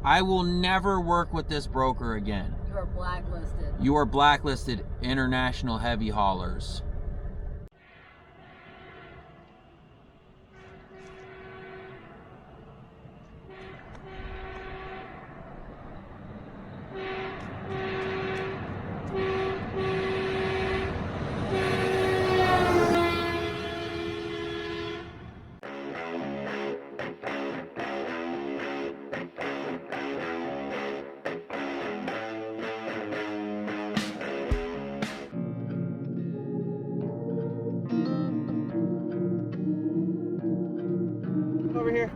I will never work with this broker again. You are blacklisted. You are blacklisted, international heavy haulers. Over here.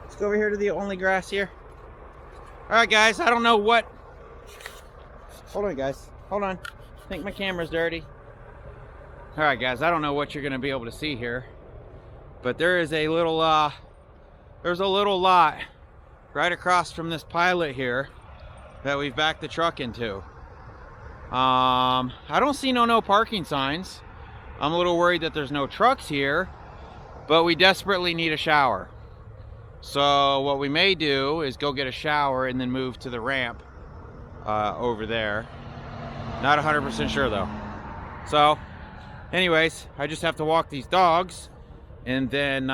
Let's go over here to the only grass here. All right, guys. I don't know what. Hold on, guys. Hold on. I think my camera's dirty. All right, guys. I don't know what you're gonna be able to see here, but there is a little. There's a little lot right across from this pilot here that we've backed the truck into. I don't see no parking signs. I'm a little worried that there's no trucks here. But we desperately need a shower. So what we may do is go get a shower and then move to the ramp over there. Not 100% sure though. So anyways, I just have to walk these dogs and then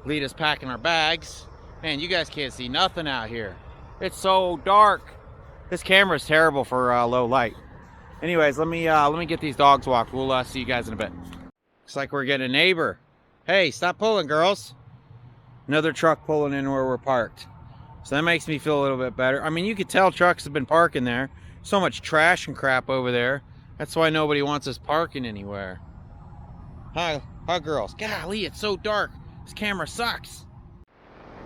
lead us packing our bags. Man, you guys can't see nothing out here. It's so dark. This camera is terrible for low light. Anyways, let me get these dogs walked. We'll see you guys in a bit. Looks like we're getting a neighbor. Hey, stop pulling, girls. Another truck pulling in where we're parked. So that makes me feel a little bit better. I mean, you could tell trucks have been parking there. So much trash and crap over there. That's why nobody wants us parking anywhere. Hi, girls. Golly, it's so dark. This camera sucks.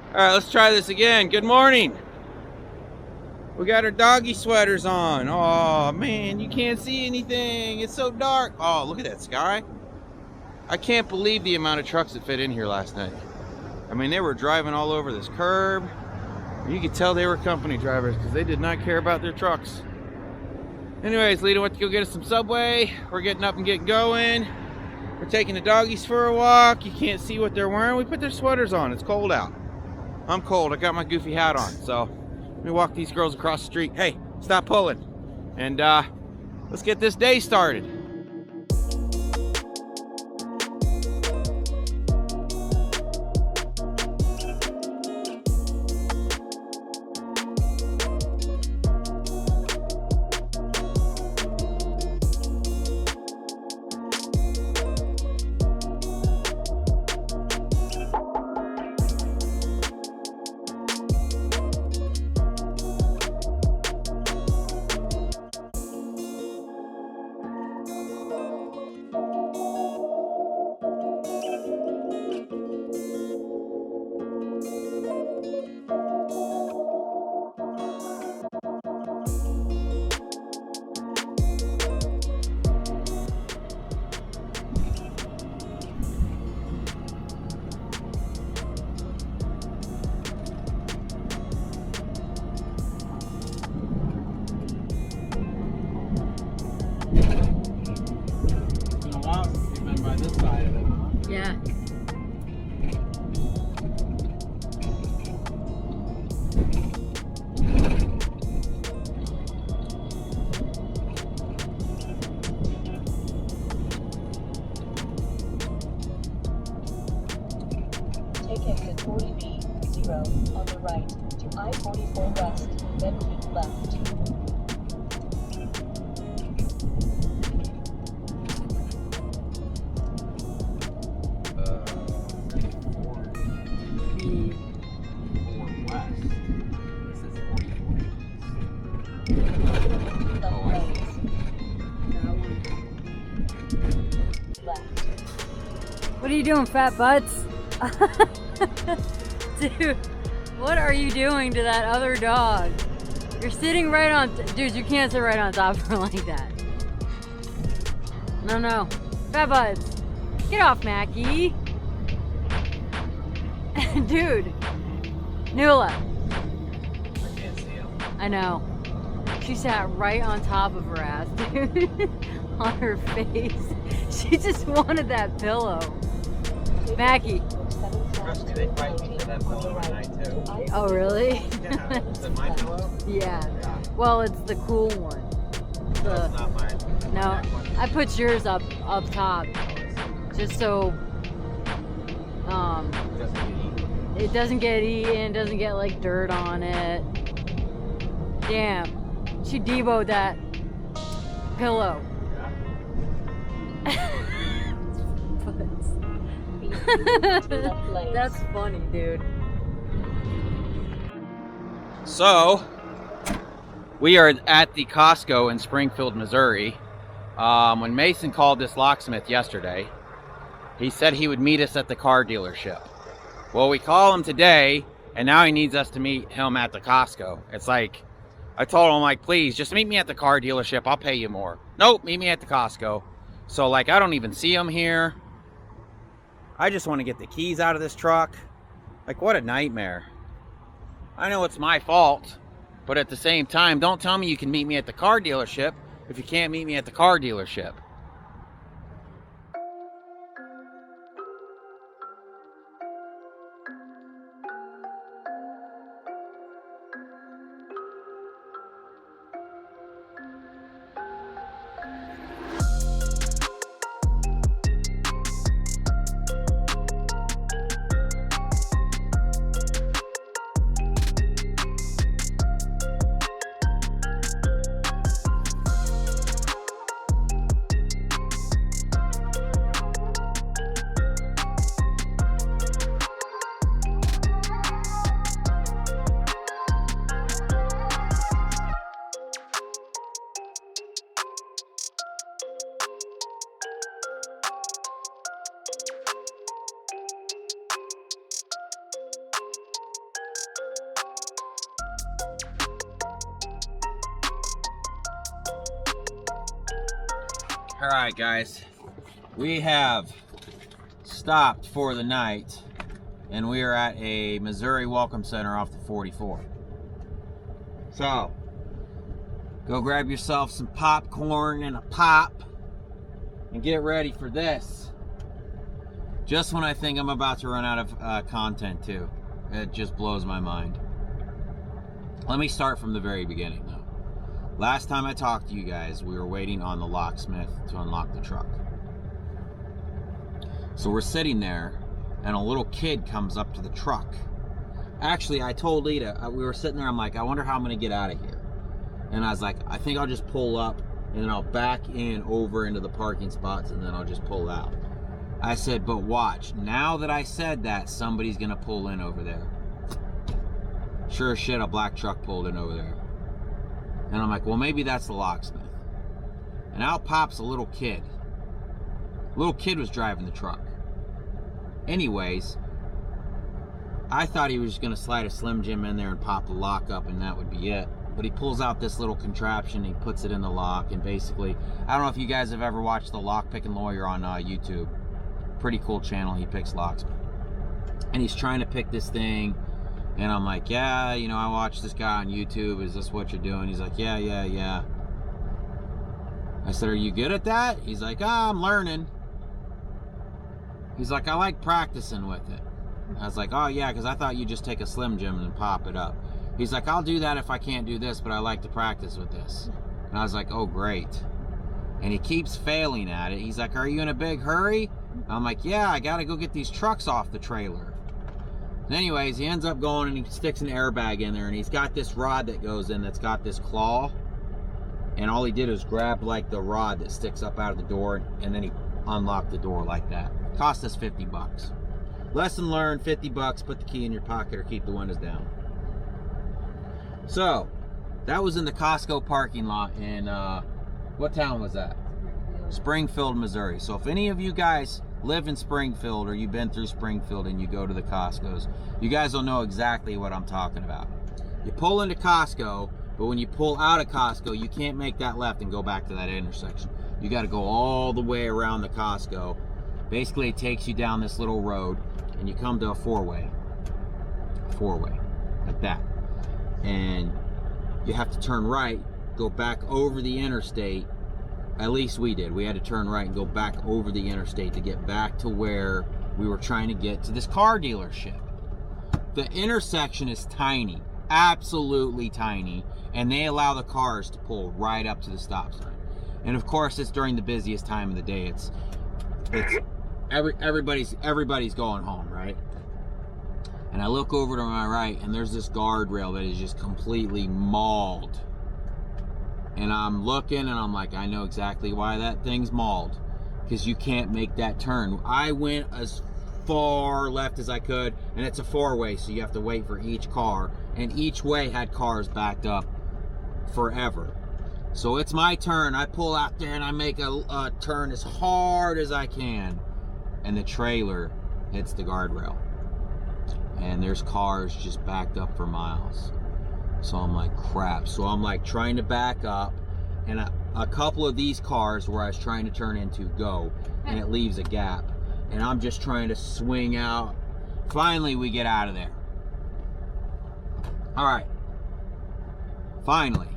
All right, let's try this again. Good morning. We got our doggy sweaters on. Oh, man, you can't see anything. It's so dark. Oh, look at that sky. I can't believe the amount of trucks that fit in here last night. I mean, they were driving all over this curb. You could tell they were company drivers because they did not care about their trucks. Anyways, Lita went to go get us some Subway. We're getting up and getting going. We're taking the doggies for a walk. You can't see what they're wearing. We put their sweaters on. It's cold out. I'm cold. I got my goofy hat on. So let me walk these girls across the street. Hey, stop pulling. And let's get this day started. Yeah. Take exit 40B0 on the right to I-44 West, then keep left. What are you doing, fat butts? Dude, what are you doing to that other dog? You're sitting right on... Dude, you can't sit right on top of her like that. No. Fat butts. Get off, Mackie. Dude. Nula. I can't see him. I know. She sat right on top of her ass, dude. On her face. She just wanted that pillow. Mackie. Trust me, they fight me for that pillow at night too. Oh, really? Yeah. Is it my pillow? Yeah. Yeah. Well, it's the cool one. No, it's not mine. No, I put yours up top, just so it doesn't get eaten, doesn't get like dirt on it. Damn, she deboed that pillow. That's funny, dude. So, we are at the Costco in Springfield, Missouri. When Mason called this locksmith yesterday, he said he would meet us at the car dealership. Well, we call him today, and now he needs us to meet him at the Costco. It's like, I told him, like, please, just meet me at the car dealership. I'll pay you more. Nope, meet me at the Costco. So, like, I don't even see him here. I just want to get the keys out of this truck. Like, what a nightmare. I know it's my fault, but at the same time, don't tell me you can meet me at the car dealership if you can't meet me at the car dealership. All right, guys, we have stopped for the night, and we are at a Missouri Welcome Center off the 44. So, go grab yourself some popcorn and a pop, and get ready for this. Just when I think I'm about to run out of content, too. It just blows my mind. Let me start from the very beginning, though. Last time I talked to you guys, we were waiting on the locksmith to unlock the truck. So we're sitting there, and a little kid comes up to the truck. Actually, I told Lita, we were sitting there, I'm like, I wonder how I'm going to get out of here. And I was like, I think I'll just pull up, and then I'll back in over into the parking spots, and then I'll just pull out. I said, but watch, now that I said that, somebody's going to pull in over there. Sure as shit, a black truck pulled in over there. And I'm like, well, maybe that's the locksmith. And out pops a little kid. Little kid was driving the truck. Anyways, I thought he was just going to slide a Slim Jim in there and pop the lock up, and that would be it. But he pulls out this little contraption, he puts it in the lock, and basically, I don't know if you guys have ever watched the Lock Picking Lawyer on YouTube. Pretty cool channel, he picks locks. And he's trying to pick this thing. And I'm like, yeah, you know, I watched this guy on YouTube. Is this what you're doing? He's like, yeah. I said, are you good at that? He's like, I'm learning. He's like, I like practicing with it. I was like, oh, yeah, because I thought you just take a Slim Jim and pop it up. He's like, I'll do that if I can't do this, but I like to practice with this. And I was like, oh, great. And he keeps failing at it. He's like, are you in a big hurry? I'm like, yeah, I got to go get these trucks off the trailer. Anyways, he ends up going and he sticks an airbag in there, and he's got this rod that goes in that's got this claw, and all he did was grab like the rod that sticks up out of the door, and then he unlocked the door like that. Cost us 50 bucks. Lesson learned, 50 bucks, put the key in your pocket or keep the windows down. So, that was in the Costco parking lot in, what town was that? Springfield, Missouri. So if any of you guys live in Springfield or you've been through Springfield and you go to the Costco's, you guys will know exactly what I'm talking about. You pull into Costco, but when you pull out of Costco, you can't make that left and go back to that intersection. You got to go all the way around the Costco. Basically, it takes you down this little road and you come to a four-way like that, and you have to turn right, go back over the interstate. At least we did. We had to turn right and go back over the interstate to get back to where we were trying to get to this car dealership. the intersection is tiny, absolutely tiny, and they allow the cars to pull right up to the stop sign. And of course, it's during the busiest time of the day. It's everybody's going home, right? And I look over to my right, and there's this guardrail that is just completely mauled. And I'm looking, and I'm like, I know exactly why that thing's mauled, because you can't make that turn. I went as far left as I could, and it's a four-way, so you have to wait for each car, and each way had cars backed up forever. So it's my turn. I pull out there and I make a turn as hard as I can, and the trailer hits the guardrail, and there's cars just backed up for miles. So I'm like, crap. So I'm like trying to back up, and a couple of these cars where I was trying to turn into go, and it leaves a gap, and I'm just trying to swing out. Finally, we get out of there. All right. Finally,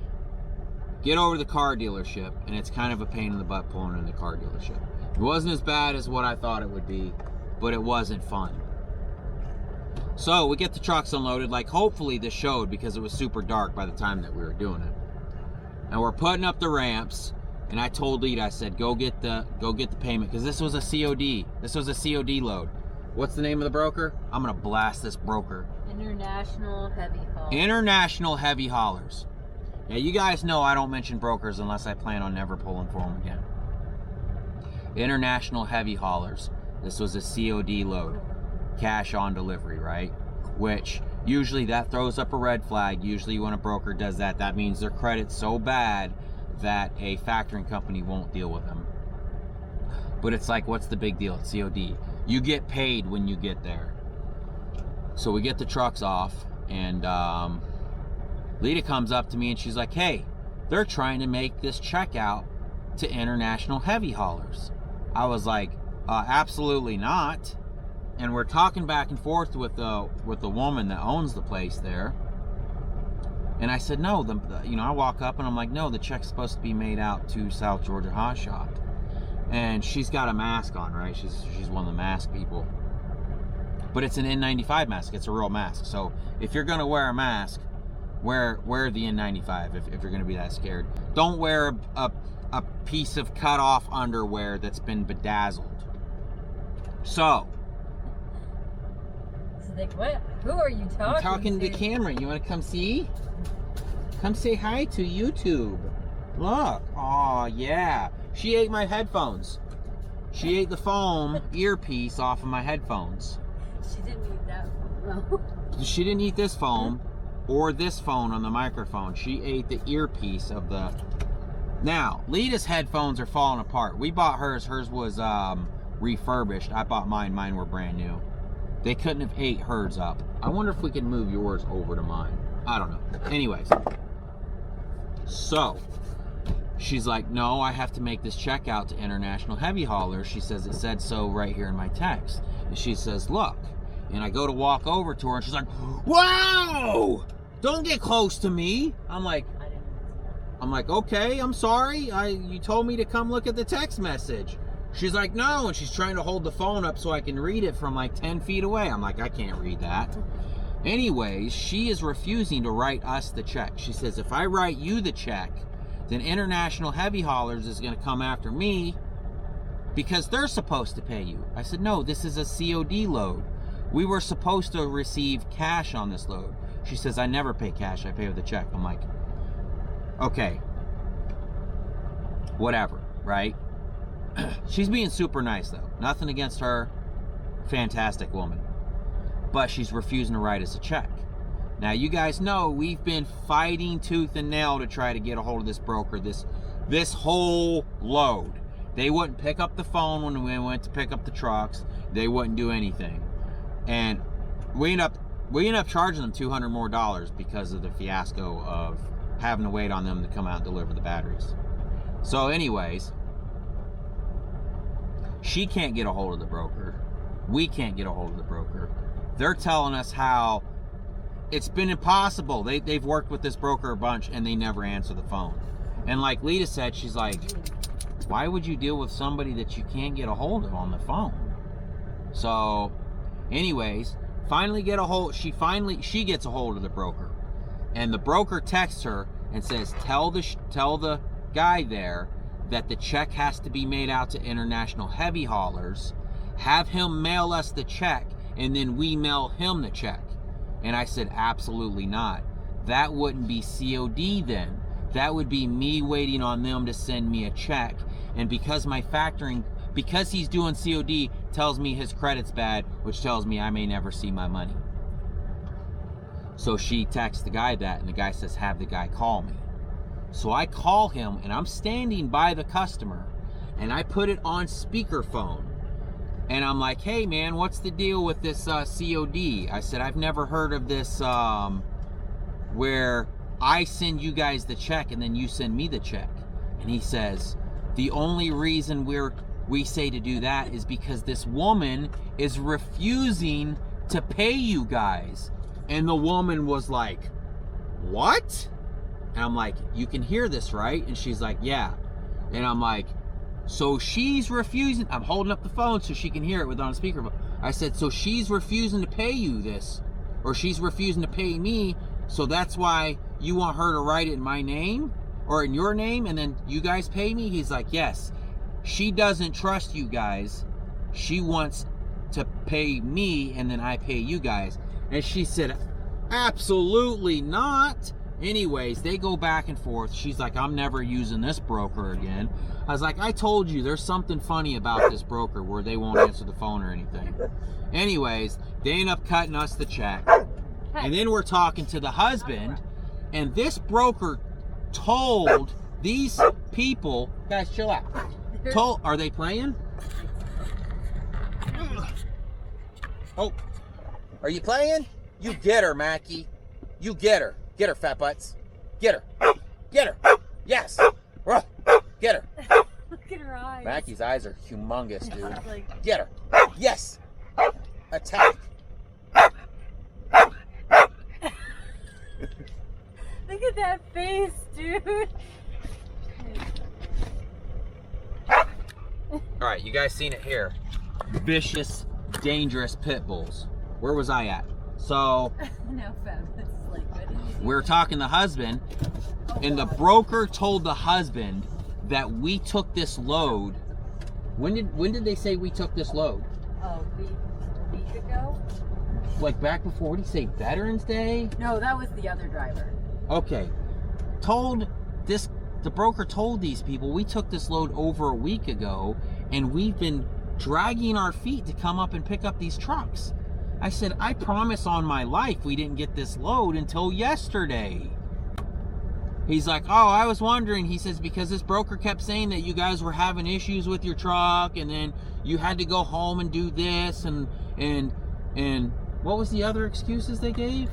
get over to the car dealership, and it's kind of a pain in the butt pulling in the car dealership. It wasn't as bad as what I thought it would be, but it wasn't fun. So we get the trucks unloaded, like hopefully this showed, because it was super dark by the time that we were doing it. And we're putting up the ramps, and I told Lita, I said, go get the payment, because this was a COD. This was a COD load. What's the name of the broker? I'm gonna blast this broker. International Heavy Haulers. International Heavy Haulers. Now you guys know I don't mention brokers unless I plan on never pulling for them again. International Heavy Haulers. This was a COD load. Cash on delivery, right? Which usually that throws up a red flag. Usually when a broker does that, that means their credit's so bad that a factoring company won't deal with them. But it's like, what's the big deal? It's COD. You get paid when you get there. So we get the trucks off, and Lita comes up to me and she's like, hey, they're trying to make this check out to International Heavy Haulers. I was like, absolutely not. And we're talking back and forth with the woman that owns the place there. And I said, no, I walk up and I'm like, no, the check's supposed to be made out to South Georgia Hot Shot. And she's got a mask on, right? She's one of the mask people. But it's an N95 mask. It's a real mask. So if you're gonna wear a mask, wear the N95 if you're gonna be that scared. Don't wear a piece of cut off underwear that's been bedazzled. So like, what? Who are you talking to? I'm talking to the camera. You want to come see? Come say hi to YouTube. Look. Oh, yeah. She ate my headphones. She ate the foam earpiece off of my headphones. She didn't eat that foam. No. She didn't eat this foam or this phone on the microphone. She ate the earpiece of the... Now, Lita's headphones are falling apart. We bought hers. Hers was refurbished. I bought mine. Mine were brand new. They couldn't have ate hers up. I wonder if we can move yours over to mine. I don't know. Anyways. So, she's like, no, I have to make this check out to International Heavy Haulers. She says it said so right here in my text. And she says, look. And I go to walk over to her, and she's like, whoa! Don't get close to me. I'm like, okay, I'm sorry. You told me to come look at the text message. She's like, no, and she's trying to hold the phone up so I can read it from like 10 feet away. I'm like, I can't read that. Anyways, she is refusing to write us the check. She says, if I write you the check, then International Heavy Haulers is going to come after me because they're supposed to pay you. I said, no, this is a COD load. We were supposed to receive cash on this load. She says, I never pay cash. I pay with a check. I'm like, okay, whatever, right? She's being super nice though. Nothing against her. Fantastic woman. But she's refusing to write us a check. Now you guys know we've been fighting tooth and nail to try to get a hold of this broker this whole load. They wouldn't pick up the phone when we went to pick up the trucks. They wouldn't do anything. And we end up charging them $200 more because of the fiasco of having to wait on them to come out and deliver the batteries. So anyways, she can't get a hold of the broker. We can't get a hold of the broker. They're telling us how it's been impossible. They've worked with this broker a bunch and they never answer the phone. And like Lita said, she's like, why would you deal with somebody that you can't get a hold of on the phone? So anyways, Finally get a hold. She gets a hold of the broker, and the broker texts her and says, tell the guy there that the check has to be made out to International Heavy Haulers. Have him mail us the check, and then we mail him the check. And I said, absolutely not. That wouldn't be COD then. That would be me waiting on them to send me a check. And because because he's doing COD, tells me his credit's bad, which tells me I may never see my money. So she texts the guy that, and the guy says, have the guy call me. So I call him, and I'm standing by the customer, and I put it on speakerphone. And I'm like, hey man, what's the deal with this COD? I said, I've never heard of this where I send you guys the check and then you send me the check. And he says, the only reason we say to do that is because this woman is refusing to pay you guys. And the woman was like, what? And I'm like, you can hear this, right? And she's like, yeah. And I'm like, so she's refusing. I'm holding up the phone so she can hear it with on a speakerphone. I said, so she's refusing to pay you this, or she's refusing to pay me, so that's why you want her to write it in my name or in your name, and then you guys pay me? He's like, yes. She doesn't trust you guys. She wants to pay me, and then I pay you guys. And she said, absolutely not. Anyways, they go back and forth. She's like, I'm never using this broker again. I was like, I told you there's something funny about this broker where they won't answer the phone or anything. Anyways, they end up cutting us the check. And then we're talking to the husband, and this broker told these people, guys, chill out. Are they playing? Oh, are you playing? You get her, Mackie. You get her. Get her, fat butts. Get her. Get her. Yes. Get her. Look at her eyes. Mackie's eyes are humongous, dude. Like... Get her. Yes. Attack. Look at that face, dude. All right, you guys seen it here. Vicious, dangerous pit bulls. Where was I at? So No, fam. It's like, what did you do? we're talking the husband, and the broker told the husband that we took this load. When did they say we took this load? A week ago? Like back before, what did he say, Veterans Day? No, that was the other driver. Okay. The broker told these people we took this load over a week ago, and we've been dragging our feet to come up and pick up these trucks. I said, I promise on my life we didn't get this load until yesterday. He's like, oh, I was wondering. He says, because this broker kept saying that you guys were having issues with your truck, and then you had to go home and do this, and what was the other excuses they gave?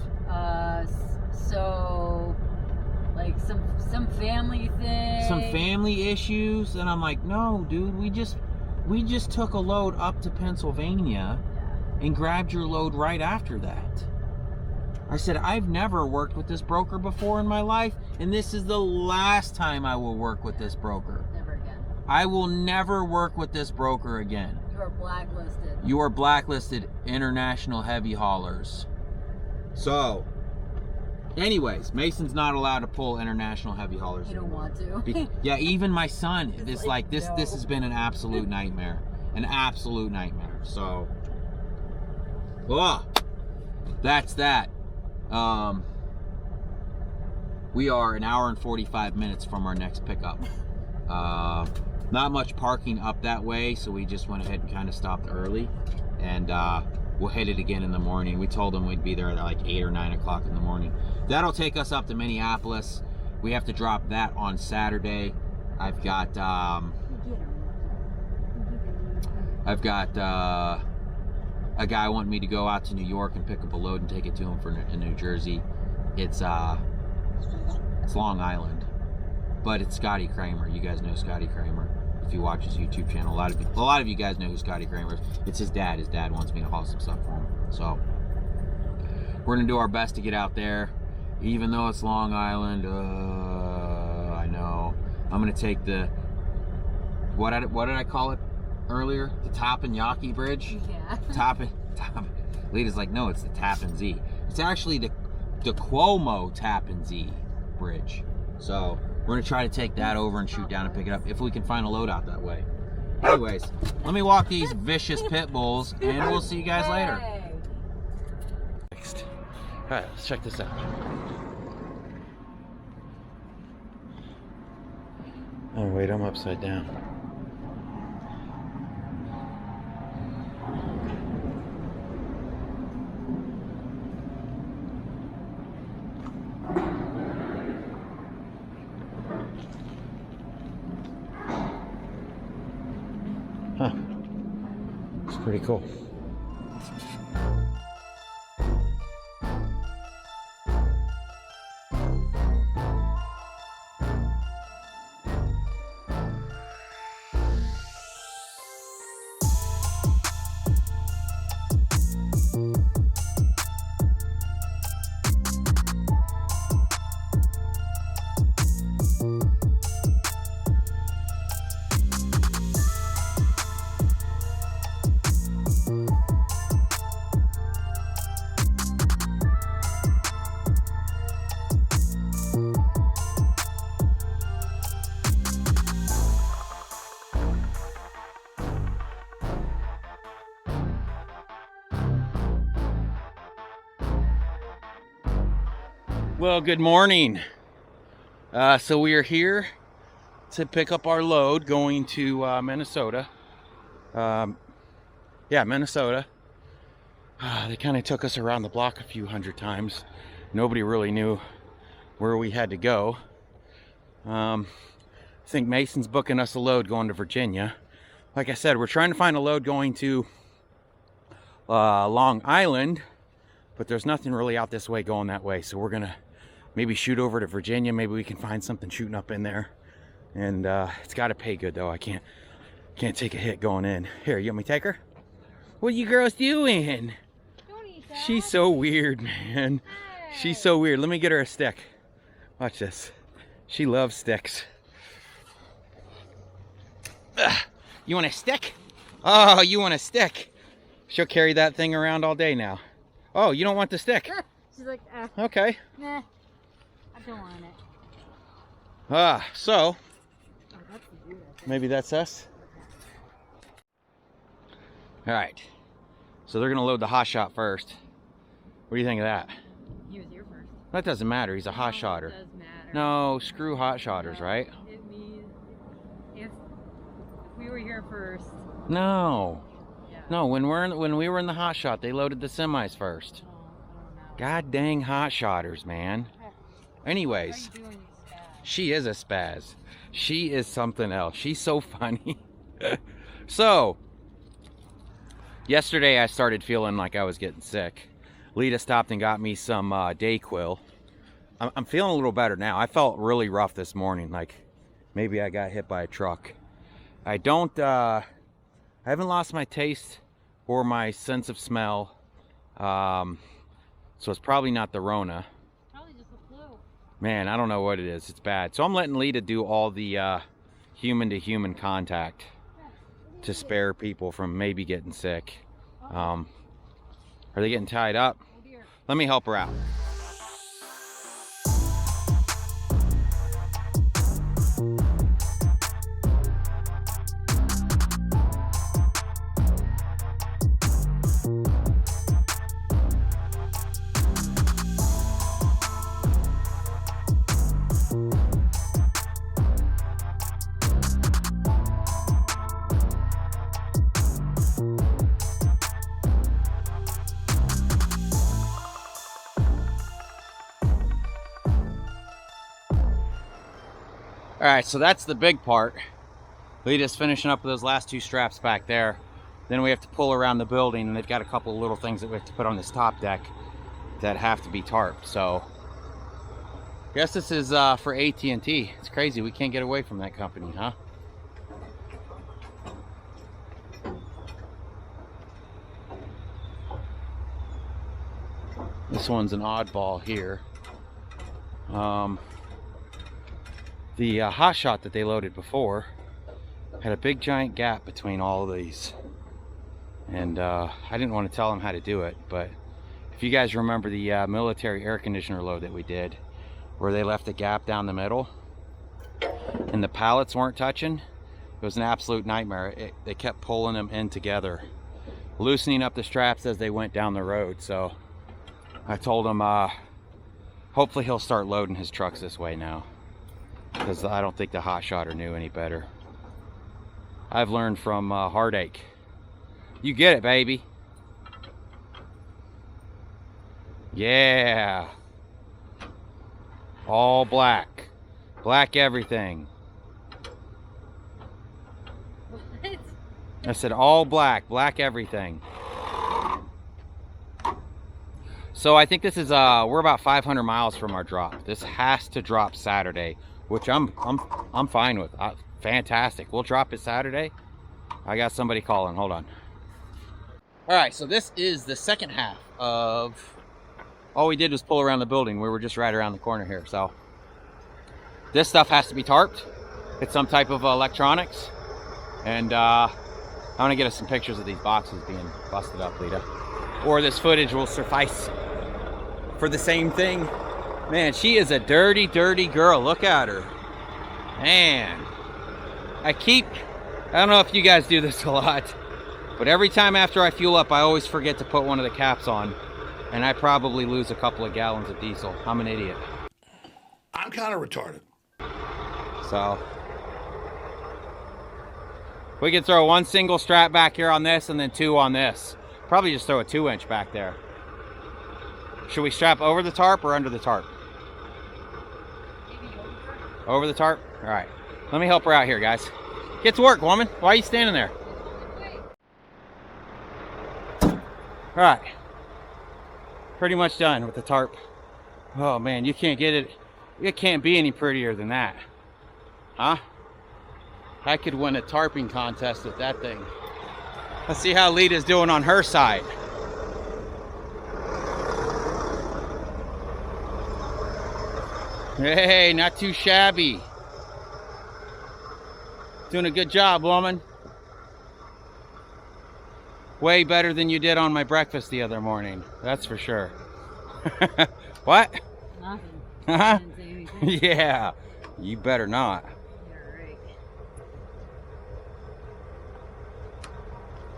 So like some family thing. Some family issues. And I'm like, no, dude, we just took a load up to Pennsylvania and grabbed your load right after that. I said, I've never worked with this broker before in my life, and this is the last time I will work with this broker. Never again. I will never work with this broker again. You are blacklisted. You are blacklisted, International Heavy Haulers. So, anyways, Mason's not allowed to pull International Heavy Haulers. You don't want to. Yeah, even my son is like this. No. This has been an absolute nightmare. An absolute nightmare. So, that's that. We are an hour and 45 minutes from our next pickup. Not much parking up that way, so we just went ahead and kind of stopped early, and we'll hit it again in the morning. We told them we'd be there at like 8 or 9 o'clock in the morning. That'll take us up to Minneapolis. We have to drop that on Saturday. I've got a guy wanting me to go out to New York and pick up a load and take it to him in New Jersey. It's Long Island, but it's Scotty Kramer. You guys know Scotty Kramer if you watch his YouTube channel. A lot of you guys know who Scotty Kramer is. It's his dad. His dad wants me to haul some stuff for him. So we're gonna do our best to get out there, even though it's Long Island. I know. I'm gonna take the what did I call it earlier? The Toppin Yaki Bridge. Yeah. Lita's like, no, it's the Tappan Zee. It's actually the Cuomo Tappan Zee bridge. So we're gonna try to take that over and shoot down and pick it up if we can find a load out that way. Anyways, let me walk these vicious pit bulls and we'll see you guys later. Next. All right, let's check this out. Oh wait, I'm upside down. Huh. It's pretty cool. Well, good morning. So we are here to pick up our load going to Minnesota. Yeah, Minnesota. They kind of took us around the block a few hundred times. Nobody really knew where we had to go. I think Mason's booking us a load going to Virginia. Like I said, we're trying to find a load going to Long Island, but there's nothing really out this way going that way. So we're gonna maybe shoot over to Virginia. Maybe we can find something shooting up in there. And it's got to pay good though. I can't take a hit going in. Here, you want me to take her? What are you girls doing? Don't eat that. She's so weird, man. Hey. She's so weird. Let me get her a stick. Watch this. She loves sticks. Ugh. You want a stick? Oh, you want a stick? She'll carry that thing around all day now. Oh, you don't want the stick? She's like, Okay. nah, I don't want it. So Oh, that's the beauty. maybe that's us. All right. So they're gonna load the hot shot first. What do you think of that? He was here first. That doesn't matter. He's a hot No, shotter. It does matter. No, screw hot shotters, No, right? It means if we were here first. No. Yeah. No, when we were in the hot shot, they loaded the semis first. Oh, I don't know. God dang hot shotters, man. Anyways, How are you doing, you spaz? she is a spaz. She is something else. She's so funny. So, yesterday I started feeling like I was getting sick. Lita stopped and got me some Dayquil. I'm feeling a little better now. I felt really rough this morning, like maybe I got hit by a truck. I haven't lost my taste or my sense of smell. So it's probably not the Rona. Probably just the flu. Man, I don't know what it is. It's bad. So I'm letting Lita do all the human-to-human contact to spare people from maybe getting sick. Are they getting tied up? Oh dear. Let me help her out. All right, so that's the big part. Lita's finishing up with those last two straps back there. Then we have to pull around the building, and they've got a couple of little things that we have to put on this top deck that have to be tarped. So, I guess this is for AT&T. It's crazy, we can't get away from that company, huh? This one's an oddball here. The hot shot that they loaded before had a big giant gap between all of these. And I didn't want to tell them how to do it, but if you guys remember the military air conditioner load that we did, where they left a gap down the middle and the pallets weren't touching, it was an absolute nightmare. They kept pulling them in together, loosening up the straps as they went down the road. So I told him hopefully he'll start loading his trucks this way now, because I don't think the hot shotter knew any better. I've learned from heartache. You get it, baby. Yeah. All black. Black everything. What? I said all black. Black everything. So I think this is we're about 500 miles from our drop. This has to drop Saturday, which I'm fine with. Fantastic. We'll drop it Saturday. I got somebody calling. Hold on. All right, so this is the second half of, all we did was pull around the building. We were just right around the corner here. So this stuff has to be tarped. It's some type of electronics. And I want to get us some pictures of these boxes being busted up, Lita. Or this footage will suffice for the same thing. Man, she is a dirty, dirty girl. Look at her. Man. I don't know if you guys do this a lot, but every time after I fuel up, I always forget to put one of the caps on, and I probably lose a couple of gallons of diesel. I'm an idiot. I'm kind of retarded. So we can throw one single strap back here on this and then two on this. Probably just throw a 2-inch back there. Should we strap over the tarp or under the tarp? Over the tarp? All right. Let me help her out here, guys. Get to work, woman. Why are you standing there? All right. Pretty much done with the tarp. Oh, man, you can't get it. It can't be any prettier than that. Huh? I could win a tarping contest with that thing. Let's see how Lita's doing on her side. Hey, not too shabby. Doing a good job, woman. Way better than you did on my breakfast the other morning. That's for sure. What? Nothing. Huh? Didn't say anything. Yeah. You better not. You're right.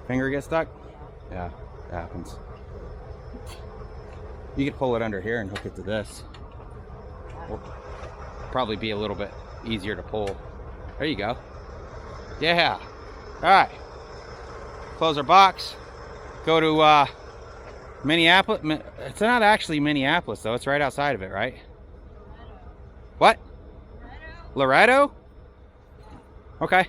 Finger get stuck? Yeah, it happens. You could pull it under here and hook it to this. Will probably be a little bit easier to pull. There you go. Yeah. All right. Close our box. Go to Minneapolis. It's not actually Minneapolis though. It's right outside of it, right? What? Loretto? Okay.